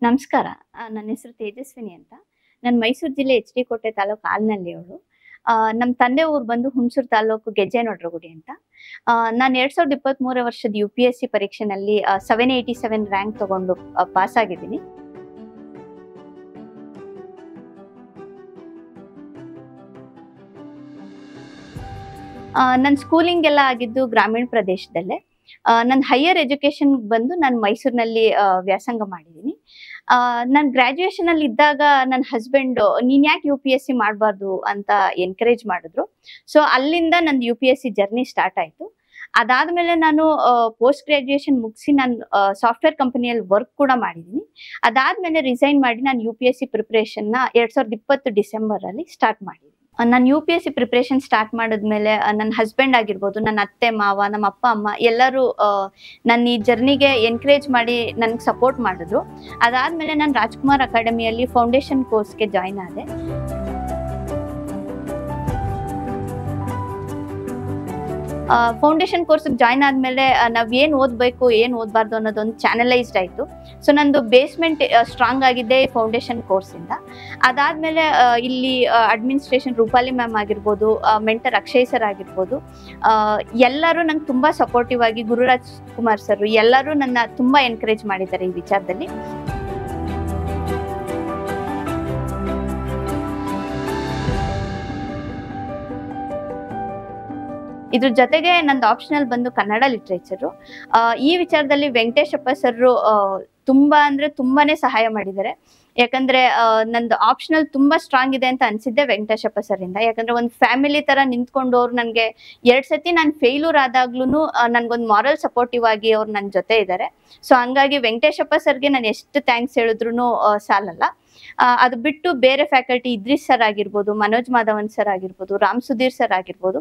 ನಮಸ್ಕಾರ. ನನ್ನ ಹೆಸರು ತೇಜಸ್ವಿನಿ ಅಂತ. ನಾನು ಮೈಸೂರು ಜಿಲ್ಲೆ ಎಚ್.ಡಿ. ಕೋಟೆ ತಾಲೂಕು ಆಲ್ನಳ್ಳಿಯವಳು. ನಮ್ಮ ತಂದೆ ಊರು ಬಂದು ಹುಣಸೂರು ತಾಲೂಕು ಗೆಜ್ಜೆನೊಡ್ರಗುಡಿ ಅಂತ. ನಾನು 2023 ವರ್ಷದ UPSC ಪರೀಕ್ಷೆನಲ್ಲಿ 787 ರ್ಯಾಂಕ್ ತಗೊಂಡು ಪಾಸ್ ಆಗಿದ್ದೀನಿ. ನನ್ನ ಸ್ಕೂಲಿಂಗ್ ಎಲ್ಲ ಆಗಿದ್ದು ಗ್ರಾಮೀಣ ಪ್ರದೇಶದಲ್ಲೇ. ನನ್ನ ಹೈಯರ್ ಎಜುಕೇಶನ್ ಬಂದು ನಾನು ಮೈಸೂರಿನಲ್ಲಿ ವ್ಯಾಸಂಗ ಮಾಡಿದ್ದೀನಿ. ನಾನು ಗ್ರಾಜುಯೇಷನ್ ಅಲ್ಲಿ ಇದ್ದಾಗ ನನ್ನ ಹಸ್ಬೆಂಡ್ ನೀನ್ ಯಾಕೆ UPSC ಮಾಡಬಾರ್ದು ಅಂತ ಎನ್ಕರೇಜ್ ಮಾಡಿದ್ರು. ಸೊ ಅಲ್ಲಿಂದ ನಂದು UPSC ಜರ್ನಿ ಸ್ಟಾರ್ಟ್ ಆಯ್ತು. ಅದಾದ್ಮೇಲೆ ನಾನು ಪೋಸ್ಟ್ ಗ್ರಾಜುಯೇಷನ್ ಮುಗಿಸಿ ನಾನು ಸಾಫ್ಟ್ವೇರ್ ಕಂಪನಿಯಲ್ಲಿ ವರ್ಕ್ ಕೂಡ ಮಾಡಿದ್ದೀನಿ. ಅದಾದ್ಮೇಲೆ ರಿಸೈನ್ ಮಾಡಿ ನಾನು UPSC ಪ್ರಿಪರೇಷನ್ ನ 2020 ಡಿಸೆಂಬರ್ ಅಲ್ಲಿ ಸ್ಟಾರ್ಟ್ ಮಾಡಿದ್ದೀನಿ. ನಾನು UPSC ಪ್ರಿಪರೇಷನ್ ಸ್ಟಾರ್ಟ್ ಮಾಡಿದ್ಮೇಲೆ ನನ್ನ ಹಸ್ಬೆಂಡ್ ಆಗಿರ್ಬೋದು, ನನ್ನ ಅತ್ತೆ ಮಾವ, ನಮ್ಮ ಅಪ್ಪ ಅಮ್ಮ ಎಲ್ಲರೂ ನನ್ನ ಈ ಜರ್ನಿಗೆ ಎನ್ಕರೇಜ್ ಮಾಡಿ ನನ್ಗೆ ಸಪೋರ್ಟ್ ಮಾಡಿದ್ರು. ಅದಾದ್ಮೇಲೆ ನಾನು ರಾಜ್ಕುಮಾರ್ ಅಕಾಡೆಮಿಯಲ್ಲಿ ಫೌಂಡೇಶನ್ ಕೋರ್ಸ್ಗೆ ಜಾಯ್ನ್ ಆದೆ. ಫೌಂಡೇಶನ್ ಕೋರ್ಸ್ ಜಾಯ್ನ್ ಆದ್ಮೇಲೆ ನಾವ್ ಏನ್ ಓದ್ಬೇಕು ಏನ್ ಓದ್ಬಾರ್ದು ಅನ್ನೋದೊಂದು ಚಾನಲೈಸ್ಡ್ ಆಯ್ತು. ಸೊ ನಂದು ಬೇಸ್ಮೆಂಟ್ ಸ್ಟ್ರಾಂಗ್ ಆಗಿದೆ ಫೌಂಡೇಶನ್ ಕೋರ್ಸ್ ಇಂದ. ಅದಾದ್ಮೇಲೆ ಇಲ್ಲಿ ಅಡ್ಮಿನಿಸ್ಟ್ರೇಷನ್ ರೂಪಾಲಿ ಮ್ಯಾಮ್ ಆಗಿರ್ಬೋದು, ಮೆಂಟರ್ ಅಕ್ಷಯ್ ಸರ್ ಆಗಿರ್ಬೋದು, ಎಲ್ಲರೂ ನಂಗೆ ತುಂಬಾ ಸಪೋರ್ಟಿವ್ ಆಗಿ, ಗುರುರಾಜ್ ಕುಮಾರ್ ಸರ್ ಎಲ್ಲರೂ ನನ್ನ ತುಂಬಾ ಎನ್ಕರೇಜ್ ಮಾಡಿದ್ದಾರೆ ಈ ವಿಚಾರದಲ್ಲಿ. ಇದ್ರ ಜೊತೆಗೆ ನಂದು ಆಪ್ಷನಲ್ ಬಂದು ಕನ್ನಡ ಲಿಟ್ರೇಚರು. ಈ ವಿಚಾರದಲ್ಲಿ ವೆಂಕಟೇಶಪ್ಪ ಸರ್ ತುಂಬಾನೇ ಸಹಾಯ ಮಾಡಿದ್ದಾರೆ. ಯಾಕಂದ್ರೆ ನಂದು ಆಪ್ಷನಲ್ ತುಂಬಾ ಸ್ಟ್ರಾಂಗ್ ಇದೆ ಅಂತ ಅನ್ಸಿದ್ದೆ ವೆಂಕಟೇಶಪ್ಪ ಸರ್ ಇಂದ. ಯಾಕಂದ್ರೆ ಒಂದು ಫ್ಯಾಮಿಲಿ ತರ ನಿಂತ್ಕೊಂಡು ಅವ್ರು ನನ್ಗೆ 2 ಸತಿ ನಾನು ಫೇಲ್ಯೂರ್ ಆದಾಗ್ಲೂ ನನ್ಗೊಂದು ಮಾರಲ್ ಸಪೋರ್ಟಿವ್ ಆಗಿ ಅವ್ರು ನನ್ನ ಜೊತೆ ಇದ್ದಾರೆ. ಸೊ ಹಂಗಾಗಿ ವೆಂಕಟೇಶಪ್ಪ ಸರ್ಗೆ ನಾನು ಎಷ್ಟು ಥ್ಯಾಂಕ್ಸ್ ಹೇಳಿದ್ರು ಸಾಲಲ್ಲ. ಅದು ಬಿಟ್ಟು ಬೇರೆ ಫ್ಯಾಕಲ್ಟಿ ಇದ್ರಿಸ್ ಸರ್ ಆಗಿರ್ಬೋದು, ಮನೋಜ್ ಮಾಧವನ್ ಸರ್ ಆಗಿರ್ಬೋದು, ರಾಮ್ ಸುಧೀರ್ ಸರ್ ಆಗಿರ್ಬೋದು,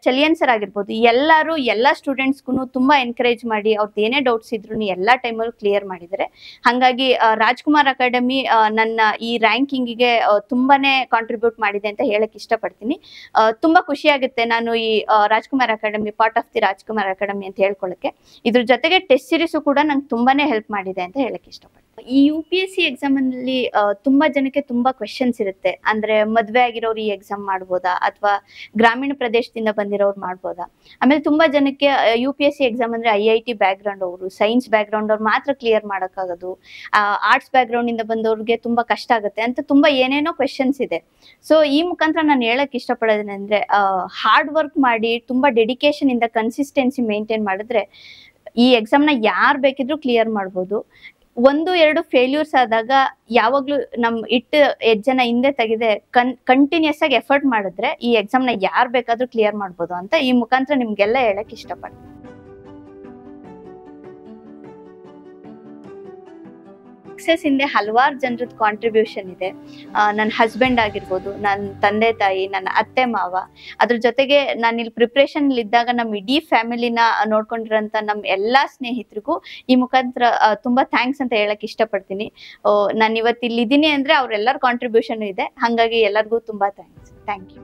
ಚಲಿಯನ್ ಸರ್ ಆಗಿರ್ಬೋದು, ಎಲ್ಲರೂ ಎಲ್ಲ ಸ್ಟೂಡೆಂಟ್ಸ್ಗೂ ತುಂಬಾ ಎನ್ಕರೇಜ್ ಮಾಡಿ ಅವ್ರದ್ದು ಏನೇ ಡೌಟ್ಸ್ ಇದ್ರು ಎಲ್ಲಾ ಟೈಮಲ್ಲೂ ಕ್ಲಿಯರ್ ಮಾಡಿದ್ದಾರೆ. ಹಾಗಾಗಿ ರಾಜ್ಕುಮಾರ್ ಅಕಾಡೆಮಿ ನನ್ನ ಈ ರ್ಯಾಂಕಿಂಗಿಗೆ ತುಂಬಾನೇ ಕಾಂಟ್ರಿಬ್ಯೂಟ್ ಮಾಡಿದೆ ಅಂತ ಹೇಳಕ್ ಇಷ್ಟಪಡ್ತೀನಿ. ತುಂಬಾ ಖುಷಿ ಆಗುತ್ತೆ ನಾನು ಈ Rajkumar academy part of the Rajkumar academy ಅಂತ ಹೇಳ್ಕೊಳ್ಳಕ್ಕೆ. ಇದ್ರ ಜೊತೆಗೆ ಟೆಸ್ಟ್ ಸೀರೀಸು ಕೂಡ ನಂಗೆ ತುಂಬಾನೇ ಹೆಲ್ಪ್ ಮಾಡಿದೆ ಅಂತ ಹೇಳಕ್ ಇಷ್ಟಪಡ್ತೀನಿ. ಈ UPSC ಎಕ್ಸಾಮ್ ಅಲ್ಲಿ ತುಂಬಾ ಜನಕ್ಕೆ ತುಂಬಾ ಕ್ವೆಶನ್ಸ್ ಇರುತ್ತೆ. ಅಂದ್ರೆ ಮದ್ವೆ ಆಗಿರೋರು ಈ ಎಕ್ಸಾಮ್ ಮಾಡ್ಬೋದಾ, ಅಥವಾ ಗ್ರಾಮೀಣ ಪ್ರದೇಶದಿಂದ ಬಂದಿರೋರು ಮಾಡ್ಬೋದಾ. ಆಮೇಲೆ ತುಂಬಾ ಜನಕ್ಕೆ UPSC ಎಕ್ಸಾಮ್ ಅಂದ್ರೆ IIT ಬ್ಯಾಕ್ ಗ್ರೌಂಡ್ ಅವರು, ಸೈನ್ಸ್ ಬ್ಯಾಕ್ ಗ್ರೌಂಡ್ ಅವ್ರು ಮಾತ್ರ ಕ್ಲಿಯರ್ ಮಾಡಕ್ಕಾಗೋದು, ಆರ್ಟ್ಸ್ ಬ್ಯಾಕ್ ಗ್ರೌಂಡ್ ಇಂದ ಬಂದವ್ರಿಗೆ ತುಂಬಾ ಕಷ್ಟ ಆಗುತ್ತೆ ಅಂತ ತುಂಬಾ ಏನೇನೋ ಕ್ವೆಶನ್ಸ್ ಇದೆ. ಸೊ ಈ ಮುಖಾಂತರ ನಾನು ಹೇಳಕ್ ಇಷ್ಟಪಡೋದೇನೆಂದ್ರೆ, ಹಾರ್ಡ್ ವರ್ಕ್ ಮಾಡಿ ತುಂಬಾ ಡೆಡಿಕೇಶನ್ ಇಂದ ಕನ್ಸಿಸ್ಟೆನ್ಸಿ ಮೇಂಟೈನ್ ಮಾಡಿದ್ರೆ ಈ ಎಕ್ಸಾಮ್ ನ ಯಾರು ಬೇಕಿದ್ರು ಕ್ಲಿಯರ್ ಮಾಡ್ಬೋದು. 1-2 ಫೇಲ್ಯೂರ್ಸ್ ಆದಾಗ ಯಾವಾಗ್ಲೂ ಹೆಜ್ಜೆನ ಹಿಂದೆ ತೆಗೆದೆ ಕಂಟಿನ್ಯೂಸ್ ಆಗಿ ಎಫರ್ಟ್ ಮಾಡಿದ್ರೆ ಈ ಎಕ್ಸಾಮ್ ನ ಯಾರು ಬೇಕಾದ್ರೂ ಕ್ಲಿಯರ್ ಮಾಡ್ಬೋದು ಅಂತ ಈ ಮುಖಾಂತರ ನಿಮ್ಗೆಲ್ಲ ಹೇಳಕ್ ಇಷ್ಟಪಡ್ತೀನಿ. ಸಕ್ಸಸ್ ಹಿಂದೆ ಹಲವಾರು ಜನರದ್ದು ಕಾಂಟ್ರಿಬ್ಯೂಷನ್ ಇದೆ. ನನ್ನ ಹಸ್ಬೆಂಡ್ ಆಗಿರ್ಬೋದು, ನನ್ನ ತಂದೆ ತಾಯಿ, ನನ್ನ ಅತ್ತೆ ಮಾವ, ಅದ್ರ ಜೊತೆಗೆ ನಾನು ಇಲ್ಲಿ ಪ್ರಿಪ್ರೇಷನ್ ಇದ್ದಾಗ ನಮ್ಮ ಇಡೀ ಫ್ಯಾಮಿಲಿನ ನೋಡ್ಕೊಂಡಿರೋಂಥ ನಮ್ಮ ಎಲ್ಲಾ ಸ್ನೇಹಿತರಿಗೂ ಈ ಮುಖಾಂತರ ತುಂಬಾ ಥ್ಯಾಂಕ್ಸ್ ಅಂತ ಹೇಳಕ್ ಇಷ್ಟಪಡ್ತೀನಿ. ನಾನು ಇವತ್ತು ಇಲ್ಲಿ ಇದ್ದೀನಿ ಅಂದ್ರೆ ಅವ್ರೆಲ್ಲರ ಕಾಂಟ್ರಿಬ್ಯೂಷನ್ ಇದೆ. ಹಾಗಾಗಿ ಎಲ್ಲರಿಗೂ ತುಂಬಾ ಥ್ಯಾಂಕ್ಸ್. Thank you.